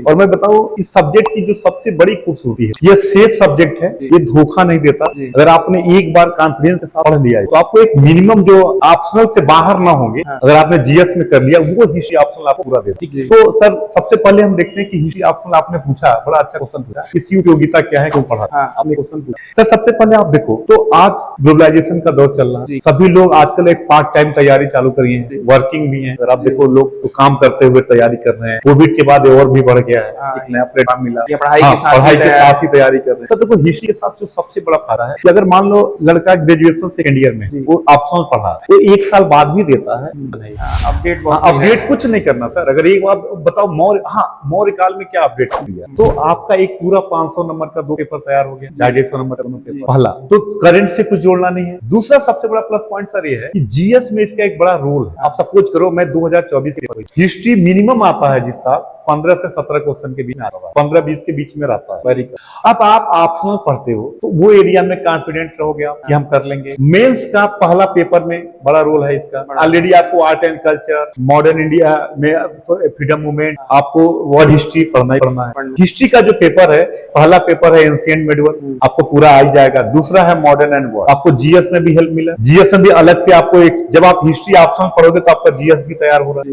और मैं बताऊं इस सब्जेक्ट की जो सबसे बड़ी खूबसूरती है, ये सेफ सब्जेक्ट है, ये धोखा नहीं देता। अगर आपने एक बार कॉन्फिडेंस के साथ पढ़ लिया है तो आपको एक मिनिमम जो ऑप्शनल से बाहर ना होंगे, अगर आपने जीएस में कर लिया वो हिस्ट्री ऑप्शनल आपको पूरा देता। तो सर सबसे पहले हम देखते हैं कि हिस्ट्री ऑप्शनल आपने पूछा, बड़ा अच्छा क्वेश्चन पूछा, इसकी उपयोगिता क्या है, क्यों पढ़ा आपने क्वेश्चन पूछा। सर सबसे पहले आप देखो तो आज ग्लोबलाइजेशन का दौर चल रहा है, सभी लोग आजकल एक पार्ट टाइम तैयारी चालू करी है, वर्किंग भी है। अगर आप देखो लोग तो काम करते हुए तैयारी कर रहे हैं, कोविड के बाद और भी बढ़ गया है, एक नया प्लेटफॉर्म मिला, पढ़ाई के साथ ही तैयारी कर रहे हैं। तो देखो हिस्ट्री के साथ जो सबसे बड़ा फायदा है कि अगर मान लो लड़का ग्रेजुएशन सेकेंड ईयर में वो ऑप्शनल पढ़ा तो एक साल बाद भी देता है, अपडेट कुछ नहीं करना सर। अगर एक बार बताओ मौर्य काल में क्या अपडेट किया तो आपका एक पूरा 500 नंबर का 2 पेपर तैयार हो गया, 150 नंबर का 2 पेपर। पहला तो करंट से कुछ जोड़ना नहीं है। दूसरा सबसे बड़ा प्लस पॉइंट सर ये है कि जीएस में इसका एक बड़ा रोल है। आप सपोज करो मैं 2024 की हिस्ट्री मिनिमम आता है जिस साल 15 से 17 क्वेश्चन के बीच में आता है, 15-20 के बीच में रहता है, वेरी गुड। अब आप ऑप्शनल पढ़ते हो तो वो एरिया में कॉन्फिडेंट रहोगे आप कि हम कर लेंगे। मेंस का पहला पेपर में बड़ा रोल है इसका। ऑलरेडी आपको art and culture, modern India में फ्रीडम मूवमेंट, आपको वर्ल्ड हिस्ट्री पढ़ना ही पढ़ना है। हिस्ट्री का जो पेपर है, पहला पेपर है एंशिएंट मेडिवल, आपको पूरा आ ही जाएगा। दूसरा है मॉडर्न एंड वर्ल्ड, आपको जीएस में भी हेल्प मिला। जीएस में भी अलग से आपको एक, जब आप हिस्ट्री ऑप्शनल पढ़ोगे तो आपका जीएस भी तैयार हो रहा है।